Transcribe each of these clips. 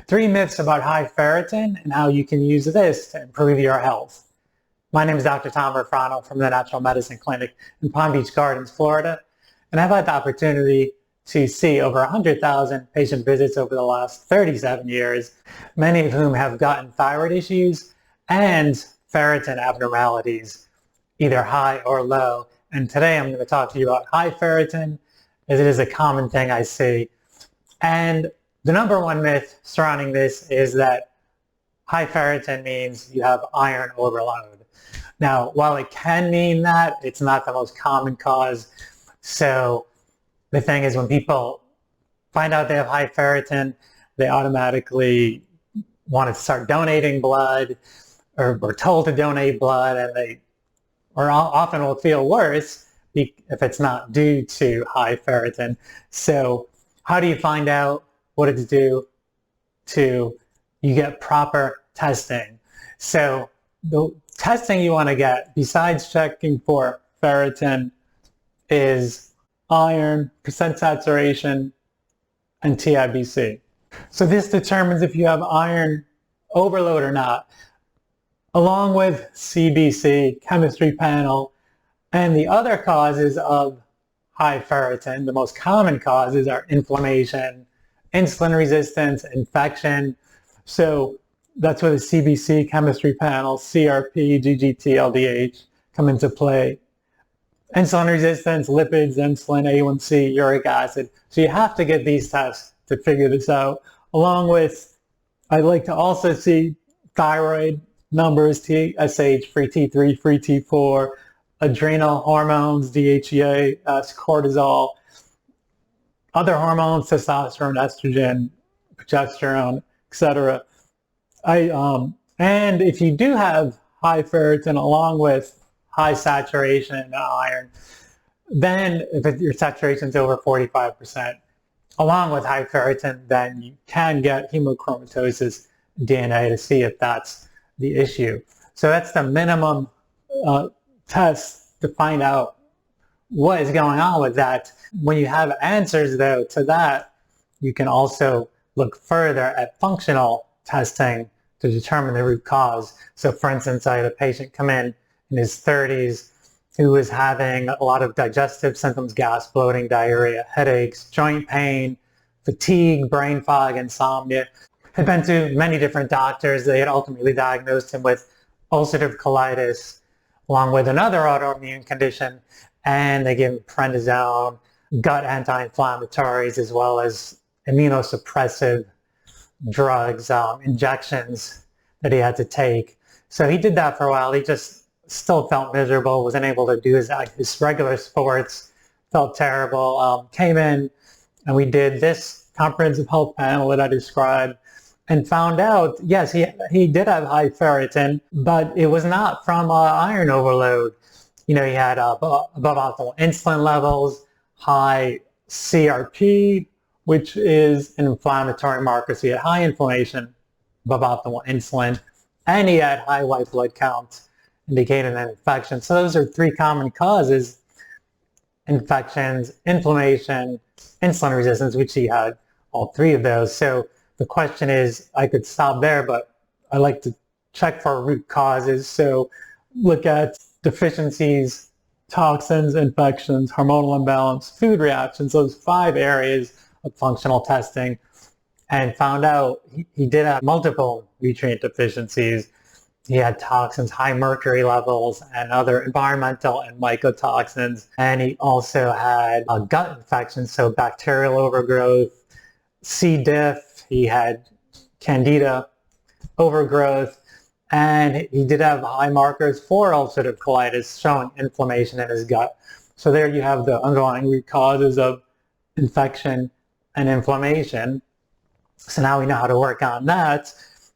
Three myths about high ferritin and how you can use this to improve your health. My name is Dr. Tom Refrano from the Natural Medicine Clinic in Palm Beach Gardens, Florida, and I've had the opportunity to see over 100,000 patient visits over the last 37 years, many of whom have gotten thyroid issues and ferritin abnormalities, either high or low. And today I'm going to talk to you about high ferritin, as it is a common thing I see. And the number one myth surrounding this is that high ferritin means you have iron overload. Now, while it can mean that, it's not the most common cause. So the thing is, when people find out they have high ferritin, they automatically want to start donating blood or told to donate blood, and they often will feel worse if it's not due to high ferritin. So how do you find out what it's due to? You get proper testing. So the testing you want to get, besides checking for ferritin, is iron, percent saturation, and TIBC. So this determines if you have iron overload or not, along with CBC, chemistry panel, and the other causes of high ferritin. The most common causes are inflammation, insulin resistance, infection. So that's where the CBC, chemistry panel, CRP, GGT, LDH come into play. Insulin resistance, lipids, insulin, A1C, uric acid. So you have to get these tests to figure this out. Along with, I'd like to also see thyroid numbers, TSH, free T3, free T4, adrenal hormones, DHEA, cortisol, other hormones, testosterone, estrogen, progesterone, etc. And if you do have high ferritin along with high saturation in iron, then if your saturation is over 45%, along with high ferritin, then you can get hemochromatosis DNA to see if that's the issue. So that's the minimum test to find out what is going on with that. When you have answers, though, to that, you can also look further at functional testing to determine the root cause. So for instance, I had a patient come in his 30s who was having a lot of digestive symptoms, gas, bloating, diarrhea, headaches, joint pain, fatigue, brain fog, insomnia. Had been to many different doctors. They had ultimately diagnosed him with ulcerative colitis, along with another autoimmune condition, and they gave him prednisone, gut anti-inflammatories, as well as immunosuppressive drugs, injections that he had to take. So he did that for a while. He just still felt miserable, wasn't able to do his regular sports, felt terrible. Came in and we did this comprehensive health panel that I described and found out, yes, he did have high ferritin, but it was not from iron overload. You know, he had above optimal insulin levels, high CRP, which is an inflammatory marker. So he had high inflammation, above optimal insulin, and he had high white blood count, indicating an infection. So those are three common causes: infections, inflammation, insulin resistance, which he had all three of those. So the question is, I could stop there, but I like to check for root causes. So look at deficiencies, toxins, infections, hormonal imbalance, food reactions, those 5 areas of functional testing, and found out he did have multiple nutrient deficiencies. He had toxins, high mercury levels, and other environmental and mycotoxins. And he also had a gut infection, so bacterial overgrowth, C. diff, he had candida overgrowth, and he did have high markers for ulcerative colitis showing inflammation in his gut. So there you have the underlying root causes of infection and inflammation. So now we know how to work on that.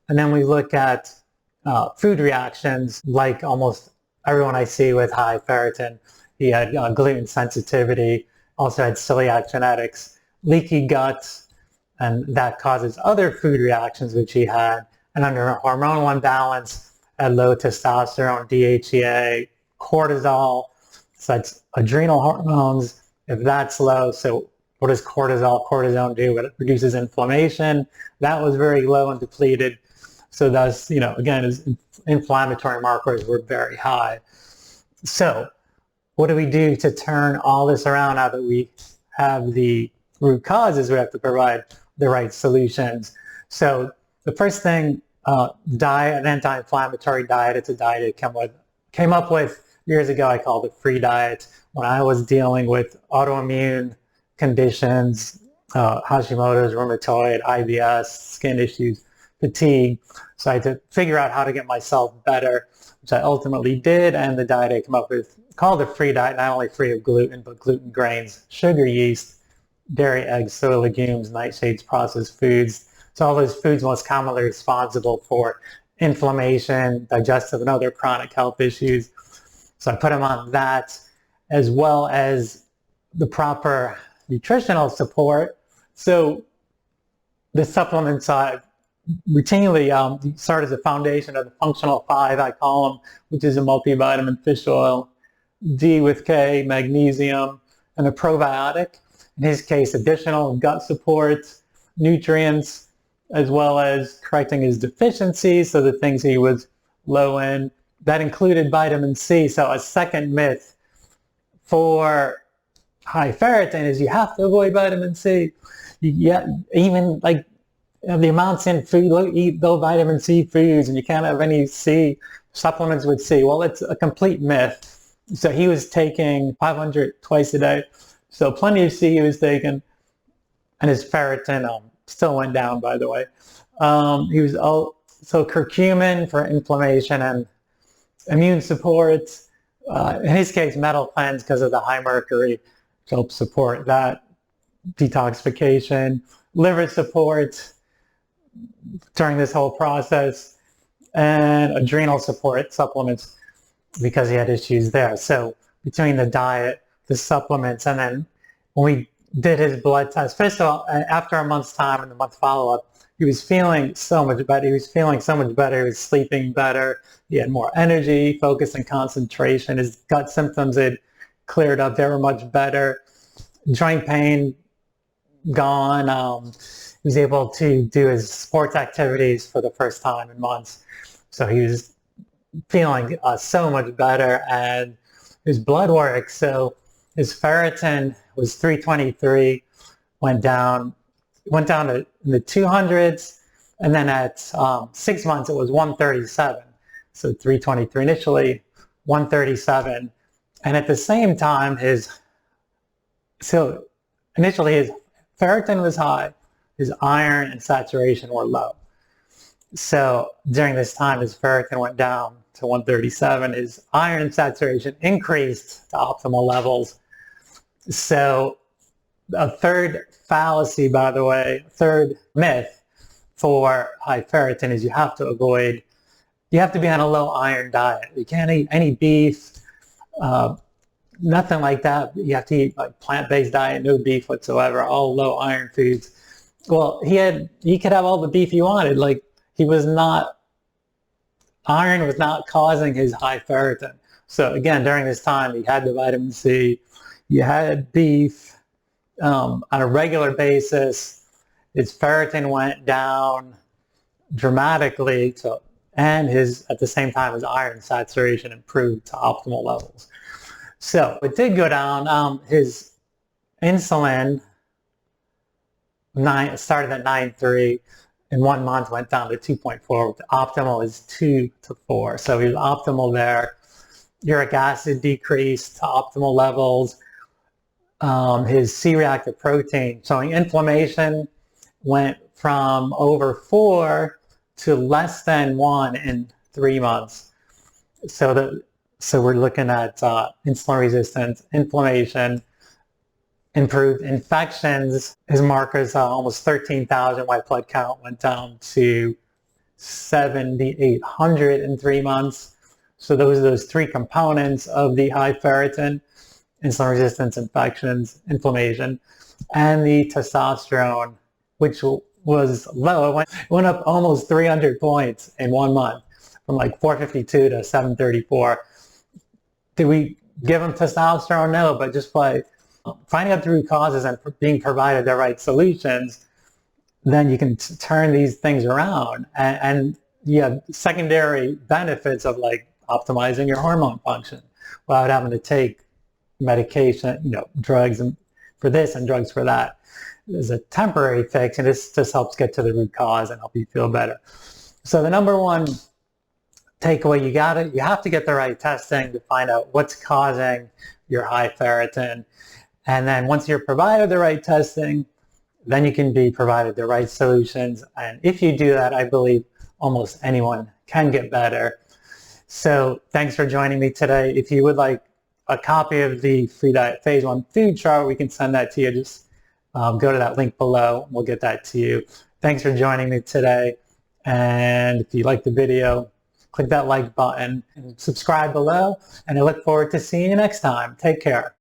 And then we look at food reactions, like almost everyone I see with high ferritin. He had gluten sensitivity, also had celiac genetics, leaky gut, and that causes other food reactions, which he had. And under a hormonal imbalance, had low testosterone, DHEA, cortisol, so that's adrenal hormones. If that's low, so what does cortisol, cortisone do? It reduces inflammation. That was very low and depleted. So thus, again, his inflammatory markers were very high. So what do we do to turn all this around now that we have the root causes? We have to provide the right solutions. So the first thing, diet, an anti-inflammatory diet. It's a diet I came up with years ago. I called it free diet when I was dealing with autoimmune conditions, Hashimoto's, rheumatoid, IBS, skin issues, fatigue. So I had to figure out how to get myself better, which I ultimately did. And the diet I came up with, called a free diet, not only free of gluten, but gluten, grains, sugar, yeast, dairy, eggs, soy, legumes, nightshades, processed foods. So all those foods most commonly responsible for inflammation, digestive, and other chronic health issues. So I put them on that, as well as the proper nutritional support. So the supplements I routinely start as a foundation of the functional 5, I call them, which is a multivitamin, fish oil, D with K, magnesium, and a probiotic. In his case, additional gut support, nutrients, as well as correcting his deficiencies, so the things he was low in. That included vitamin C. So a second myth for high ferritin is you have to avoid vitamin C. Even like the amounts in food, eat low vitamin C foods, and you can't have any C supplements with C. Well, it's a complete myth. So he was taking 500 twice a day. So plenty of C he was taking, and his ferritin still went down, by the way. He was so curcumin for inflammation and immune support. In his case, metal cleanse because of the high mercury to help support that detoxification, liver support during this whole process, and adrenal support supplements because he had issues there. So between the diet, the supplements, and then when we did his blood test, first of all, after a month's time and the month follow-up, he was feeling so much better. He was sleeping better. He had more energy, focus, and concentration. His gut symptoms had cleared up. They were much better. Joint pain gone. He was able to do his sports activities for the first time in months. So he was feeling so much better. And his blood work, so his ferritin was 323, went down to in the 200s, and then at 6 months it was 137. So 323 initially, 137, and at the same time initially his ferritin was high, his iron and saturation were low. So during this time his ferritin went down to 137, his iron and saturation increased to optimal levels. So a third fallacy, by the way, third myth for high ferritin is you have to be on a low iron diet. You can't eat any beef, nothing like that. You have to eat like plant-based diet, no beef whatsoever, all low iron foods. Well, he could have all the beef he wanted. Like iron was not causing his high ferritin. So again, during this time, he had the vitamin C, you had beef on a regular basis. His ferritin went down dramatically, and at the same time, his iron saturation improved to optimal levels. So it did go down. His insulin started at 9.3. In 1 month, went down to 2.4. Optimal is 2 to 4. So he was optimal there. Uric acid decreased to optimal levels. His C-reactive protein showing inflammation went from over 4 to less than 1 in 3 months. So we're looking at insulin resistance, inflammation, improved infections. His markers, almost 13,000 white blood count, went down to 7,800 in 3 months. So those 3 components of the high ferritin: insulin resistance, infections, inflammation, and the testosterone, which was low. It went up almost 300 points in 1 month, from like 452 to 734. Did we give him testosterone? No, but just by Finding out the root causes and being provided the right solutions, then you can turn these things around, and you have secondary benefits of like optimizing your hormone function without having to take medication, drugs for this and drugs for that. There's a temporary fix, and this just helps get to the root cause and help you feel better. So the number one takeaway, you have to get the right testing to find out what's causing your high ferritin. And then once you're provided the right testing, then you can be provided the right solutions. And if you do that, I believe almost anyone can get better. So thanks for joining me today. If you would like a copy of the Free Diet Phase 1 food chart, we can send that to you. Just go to that link below. We'll get that to you. Thanks for joining me today. And if you like the video, click that like button and subscribe below. And I look forward to seeing you next time. Take care.